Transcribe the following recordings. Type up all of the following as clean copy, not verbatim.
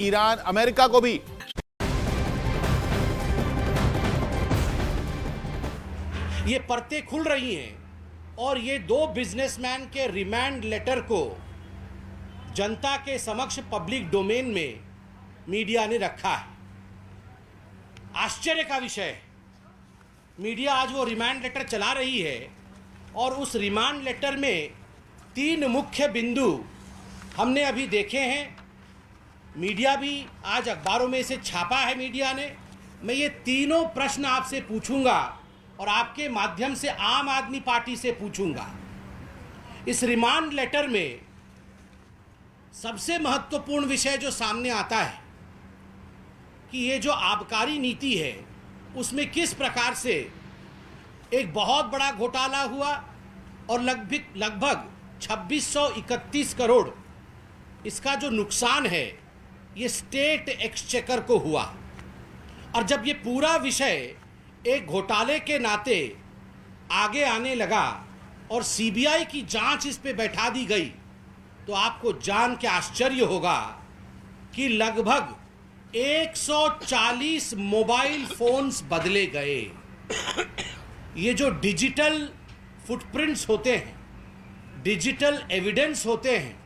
Iran, America को भी। ये परतें खुल रही हैं और ये दो बिजनेसमैन के रिमांड लेटर को जनता के समक्ष पब्लिक डोमेन में मीडिया ने रखा है। आश्चर्य का विषय है, मीडिया आज वो रिमांड लेटर चला रही है और उस रिमांड लेटर में 3 मुख्य बिंदु हमने अभी देखे हैं। मीडिया भी आज अखबारों में इसे छापा है मीडिया ने। मैं ये तीनों प्रश्न आपसे पूछूंगा और आपके माध्यम से आम आदमी पार्टी से पूछूंगा। इस रिमांड लेटर में सबसे महत्वपूर्ण विषय जो सामने आता है कि ये जो आबकारी नीति है उसमें किस प्रकार से एक बहुत बड़ा घोटाला हुआ और लगभग 2631 करोड़ इसका जो नुकसान है ये स्टेट एक्सचेकर को हुआ। और जब ये पूरा विषय एक घोटाले के नाते आगे आने लगा और सीबीआई की जांच इस पे बैठा दी गई तो आपको जान के आश्चर्य होगा कि लगभग 140 मोबाइल फोन्स बदले गए। ये जो डिजिटल फुटप्रिंट्स होते हैं, डिजिटल एविडेंस होते हैं,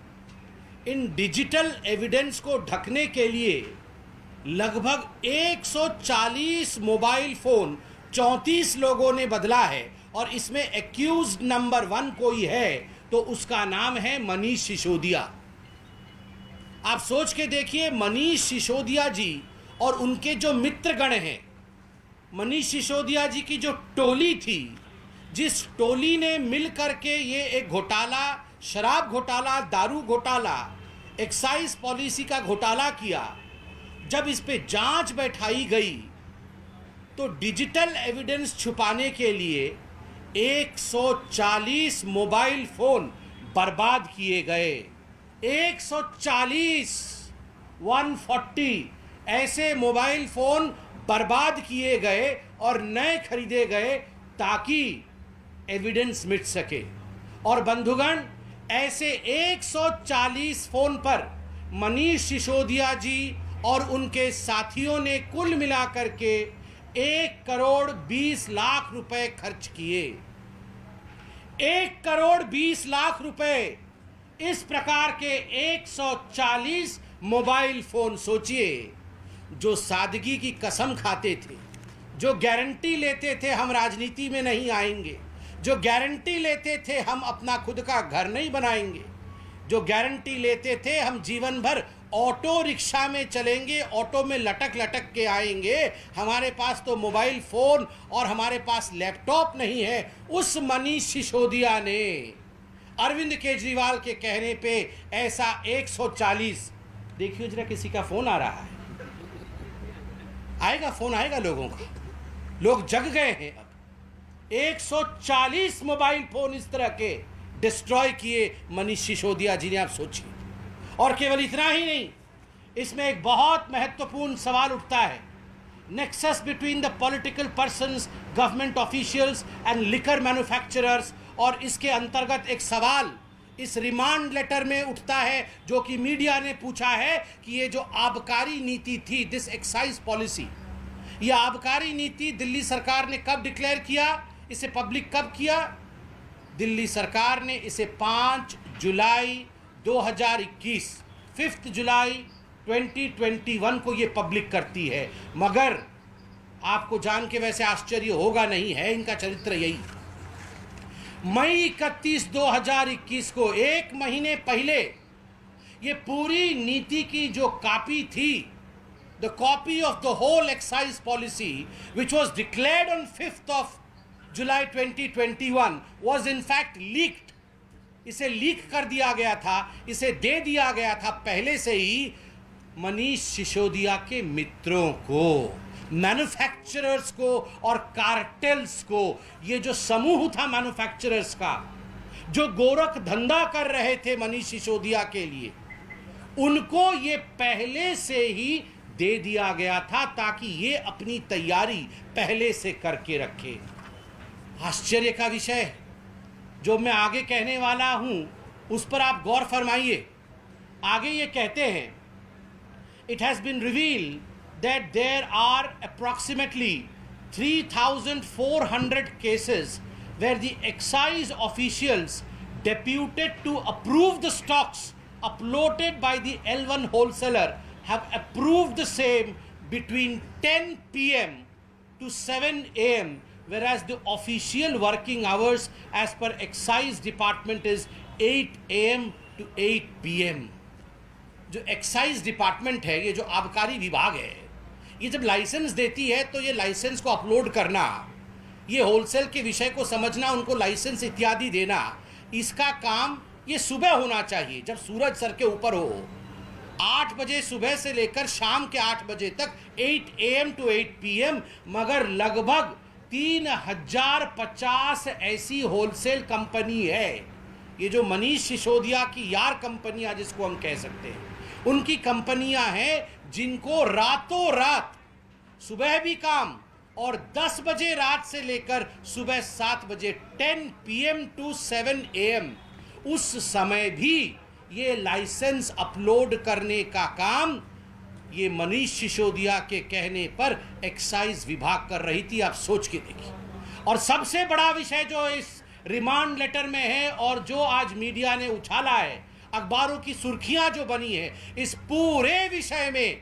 इन डिजिटल एविडेंस को ढकने के लिए लगभग 140 मोबाइल फोन 34 लोगों ने बदला है और इसमें एक्यूज्ड नंबर 1 कोई है तो उसका नाम है मनीष सिसोदिया। आप सोच के देखिए, मनीष सिसोदिया जी और उनके जो मित्रगण हैं, मनीष सिसोदिया जी की जो टोली थी, जिस टोली ने मिल करके ये एक घोटाला, शराब घोटाला, दारू घोटाला, एक्साइज पॉलिसी का घोटाला किया, जब इस पे जांच बैठाई गई तो डिजिटल एविडेंस छुपाने के लिए 140 मोबाइल फोन बर्बाद किए गए। 140 ऐसे मोबाइल फोन बर्बाद किए गए और नए खरीदे गए ताकि एविडेंस मिट सके। और बंधुगण, ऐसे 140 फोन पर मनीष सिसोदिया जी और उनके साथियों ने कुल मिलाकर के 1,20,00,000 रुपए खर्च किए। 1,20,00,000 रुपए इस प्रकार के 140 मोबाइल फोन। सोचिए, जो सादगी की कसम खाते थे, जो गारंटी लेते थे हम राजनीति में नहीं आएंगे, जो गारंटी लेते थे हम अपना खुद का घर नहीं बनाएंगे, जो गारंटी लेते थे हम जीवन भर ऑटो रिक्शा में चलेंगे, ऑटो में लटक लटक के आएंगे, हमारे पास तो मोबाइल फोन और हमारे पास लैपटॉप नहीं है, उस मनीष सिसोदिया ने अरविंद केजरीवाल के कहने पे ऐसा 140, देखिए जरा किसी का फोन आ रहा है, आएगा फोन, आएगा लोगों का, लोग जग गए हैं। अब 140 मोबाइल फोन इस तरह के डिस्ट्रॉय किए मनीष सिसोदिया जी ने। आप सोचिए। और केवल इतना ही नहीं, इसमें एक बहुत महत्वपूर्ण सवाल उठता है, nexus between the political persons, government officials and liquor manufacturers. और इसके अंतर्गत एक सवाल इस रिमांड लेटर में उठता है जो कि मीडिया ने पूछा है कि ये जो आबकारी नीति थी, दिस एक्साइज पॉलिसी, ये आबकारी नीति दिल्ली सरकार ने कब डिक्लेयर किया, इसे पब्लिक कब किया? दिल्ली सरकार ने इसे 5 जुलाई 2021, 5 जुलाई 2021 को ये पब्लिक करती है। मगर आपको जान के वैसे आश्चर्य होगा नहीं, है इनका चरित्र यही। मई 31, 2021 को, 1 महीने पहले, ये पूरी नीति की जो कॉपी थी, the copy of the whole excise policy which was declared on 5 July 2021 was in fact leaked. इसे लीक कर दिया गया था, इसे दे दिया गया था पहले से ही मनीष सिसोदिया के मित्रों को, मैन्युफैक्चरर्स को और कार्टेल्स को। ये जो समूह था मैन्युफैक्चरर्स का, जो गोरख धंधा कर रहे थे मनीष सिसोदिया के लिए, उनको ये पहले से ही दे दिया गया था ताकि ये अपनी तैयारी पहले से करके रखे। आश्चर्य का विषय जो मैं आगे कहने वाला हूं उस पर आप गौर फरमाइए। आगे ये कहते हैं it has been revealed that there are approximately 3,400 cases where the excise officials deputed to approve the stocks uploaded by the L1 wholesaler have approved the same between 10 p.m. to 7 a.m., whereas the official working hours as per excise department is 8 a.m. to 8 p.m. जो excise department है, ये जो आबकारी विभाग है, ये जब licence देती है तो ये लाइसेंस को अपलोड करना, ये होलसेल के विषय को समझना, उनको लाइसेंस इत्यादि देना, इसका काम ये सुबह होना चाहिए जब सूरज सर के ऊपर हो। 8 बजे सुबह से लेकर शाम के 8 बजे तक 8 AM to 8 PM, मगर लगभग 3050 ऐसी होलसेल कंपनी है, ये जो मनीष सिसोदिया की यार कंपनियां जिसको हम कह सकते हैं, उनकी कंपनियां हैं जिनको रातों रात सुबह भी काम और 10 बजे रात से लेकर सुबह 7 बजे 10 PM to 7 AM उस समय भी ये लाइसेंस अपलोड करने का काम ये मनीष सिसोदिया के कहने पर एक्साइज विभाग कर रही थी। आप सोच के देखिए। और सबसे बड़ा विषय जो इस रिमांड लेटर में है और जो आज मीडिया ने उछाला है, अखबारों की सुर्खियां जो बनी है, इस पूरे विषय में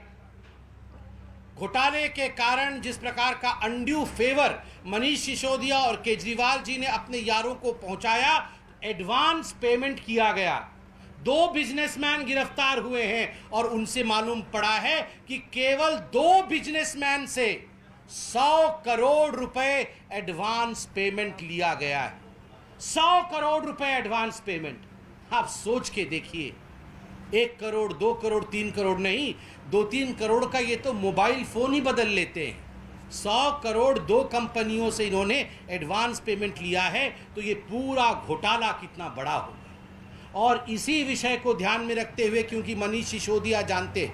घोटाले के कारण जिस प्रकार का अनड्यू फेवर मनीष सिसोदिया और केजरीवाल जी ने अपने यारों को पहुंचाया, एडवांस पेमेंट किया गया। 2 बिजनेसमैन गिरफ्तार हुए हैं और उनसे मालूम पड़ा है कि केवल 2 बिजनेसमैन से 100 करोड़ रुपए एडवांस पेमेंट लिया गया है। 100 करोड़ रुपए एडवांस पेमेंट। आप सोच के देखिए, 1 करोड़ 2 करोड़ 3 करोड़ नहीं, 2-3 करोड़ का ये तो मोबाइल फोन ही बदल लेते हैं। 100 करोड़ 2 कंपनियों से इन्होंने एडवांस पेमेंट लिया है, तो ये पूरा घोटाला कितना बड़ा होगा। और इसी विषय को ध्यान में रखते हुए, क्योंकि मनीष सिसोदिया जानते हैं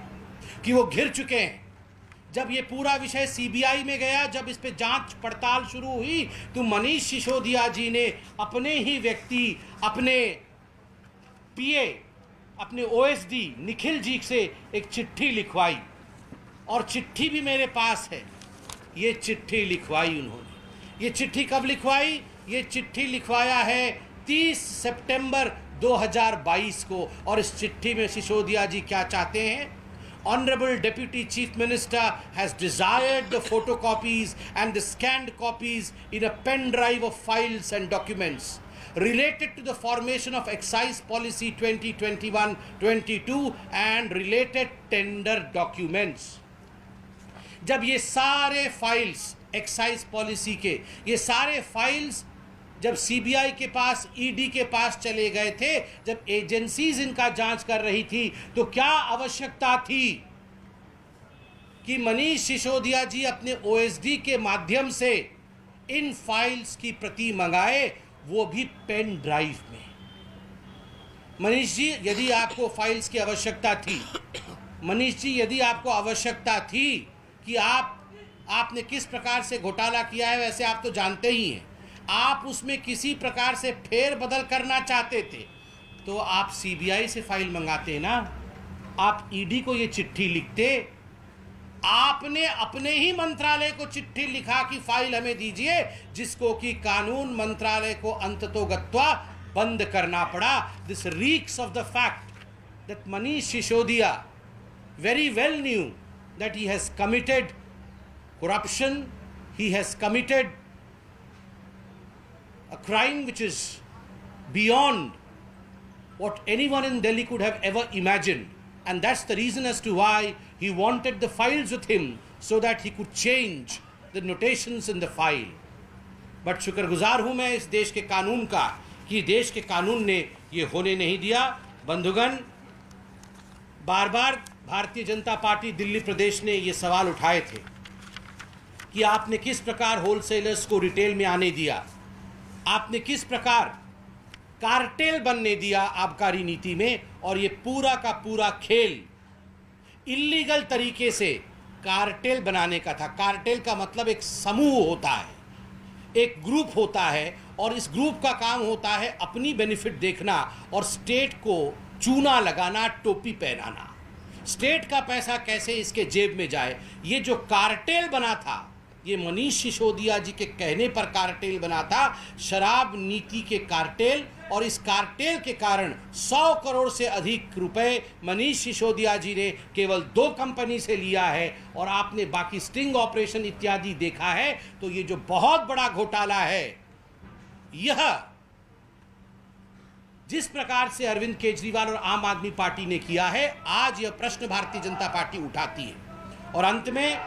कि वो घिर चुके हैं, जब ये पूरा विषय सीबीआई में गया, जब इस पे जांच पड़ताल शुरू हुई, तो मनीष सिसोदिया जी ने अपने ही व्यक्ति, अपने पीए, अपने ओएसडी निखिल जी से एक चिट्ठी लिखवाई, और चिट्ठी भी मेरे पास है। ये चिट्ठी लिखवाई उन्होंने। ये चिट्ठी कब लिखवाई? ये चिट्ठी लिखवाया है 30 सितंबर 2022 को। और इस चिट्ठी में सिसोदिया जी क्या चाहते हैं? Honorable Deputy Chief Minister has desired the photocopies and the scanned copies in a pen drive of files and documents related to the formation of Excise Policy 2021-22 and related tender documents. जब ये सारे files excise policy के, ये सारे files जब CBI के पास, ED के पास चले गए थे, जब एजेंसीज इनका जांच कर रही थी, तो क्या आवश्यकता थी कि मनीष सिसोदिया जी अपने ओएसडी के माध्यम से इन फाइल्स की प्रति मंगाए, वो भी पेन ड्राइव में। मनीष जी, यदि आपको फाइल्स की आवश्यकता थी, मनीष जी यदि आपको आवश्यकता थी कि आपने किस प्रकार से घोटाला किया है, वैसे आप तो जानते ही हैं, आप उसमें किसी प्रकार से फेर बदल करना चाहते थे, तो आप सीबीआई से फाइल मंगाते ना, आप ईडी को ये चिट्ठी लिखते। आपने अपने ही मंत्रालय को चिट्ठी लिखा कि फाइल हमें दीजिए, जिसको कि कानून मंत्रालय को अंततोगत्वा बंद करना पड़ा। This reeks of the fact that Manish Sisodia very well knew that he has committed corruption, he has committed a crime which is beyond what anyone in Delhi could have ever imagined, and that's the reason as to why he wanted the files with him so that he could change the notations in the file. But शुक्रगुजार हूँ मैं इस देश के कानून का कि देश के कानून ने ये होने नहीं दिया। बंधुगण, बार बार भारतीय जनता पार्टी दिल्ली प्रदेश ने ये सवाल उठाए थे कि आपने किस प्रकार होलसेलर्स को रिटेल में आने दिया, आपने किस प्रकार कार्टेल बनने दिया आबकारी नीति में, और ये पूरा का पूरा खेल इल्लीगल तरीके से कार्टेल बनाने का था। कार्टेल का मतलब एक समूह होता है, एक ग्रुप होता है, और इस ग्रुप का काम होता है अपनी बेनिफिट देखना और स्टेट को चूना लगाना, टोपी पहनाना। स्टेट का पैसा कैसे इसके जेब में जाए। ये जो कार्टेल बना था, ये मनीष सिसोदिया जी के कहने पर कार्टेल बना था, शराब नीति के कार्टेल, और इस कार्टेल के कारण 100 करोड़ से अधिक रुपए मनीष सिसोदिया जी ने केवल 2 कंपनी से लिया है। और आपने बाकी स्टिंग ऑपरेशन इत्यादि देखा है। तो ये जो बहुत बड़ा घोटाला है, यह जिस प्रकार से अरविंद केजरीवाल और आम आदमी पार्टी ने किया है, आज यह प्रश्न भारतीय जनता पार्टी उठाती है। और अंत में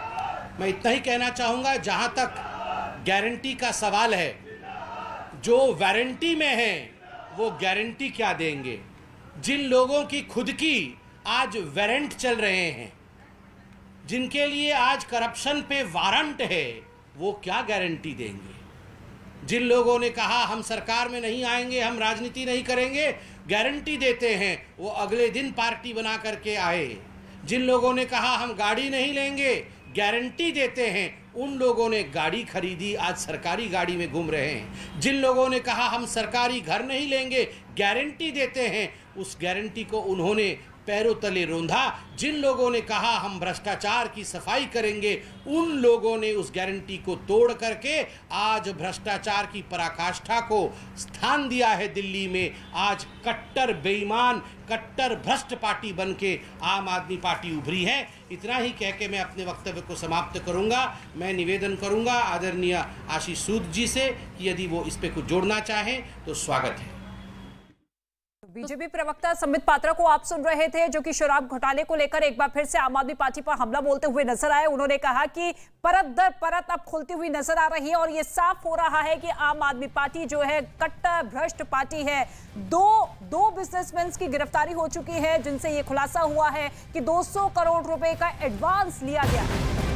मैं इतना ही कहना चाहूँगा, जहाँ तक गारंटी का सवाल है, जो वारंटी में है वो गारंटी क्या देंगे। जिन लोगों की खुद की आज वारंट चल रहे हैं, जिनके लिए आज करप्शन पे वारंट है, वो क्या गारंटी देंगे। जिन लोगों ने कहा हम सरकार में नहीं आएंगे, हम राजनीति नहीं करेंगे, गारंटी देते हैं वो अगले दिन पार्टी बना करके आए। जिन लोगों ने कहा हम गाड़ी नहीं लेंगे, गारंटी देते हैं उन लोगों ने गाड़ी खरीदी, आज सरकारी गाड़ी में घूम रहे हैं। जिन लोगों ने कहा हम सरकारी घर नहीं लेंगे, गारंटी देते हैं, उस गारंटी को उन्होंने पैरों तले रौंदा। जिन लोगों ने कहा हम भ्रष्टाचार की सफाई करेंगे, उन लोगों ने उस गारंटी को तोड़ करके आज भ्रष्टाचार की पराकाष्ठा को स्थान दिया है दिल्ली में। आज कट्टर बेईमान, कट्टर भ्रष्ट पार्टी बन के आम आदमी पार्टी उभरी है। इतना ही कह के मैं अपने वक्तव्य को समाप्त करूंगा। मैं निवेदन करूंगा आदरणीय आशीष सूद जी से कि यदि वो इस पर कुछ जोड़ना चाहें तो स्वागत है। बीजेपी प्रवक्ता संबित पात्रा को आप सुन रहे थे, जो कि शराब घोटाले को लेकर एक बार फिर से आम आदमी पार्टी पर हमला बोलते हुए नजर आए। उन्होंने कहा कि परत दर परत अब खुलती हुई नजर आ रही है और ये साफ हो रहा है कि आम आदमी पार्टी जो है कट्टर भ्रष्ट पार्टी है। दो बिजनेसमैन की गिरफ्तारी हो चुकी है, जिनसे ये खुलासा हुआ है कि 200 करोड़ रुपए का एडवांस लिया गया।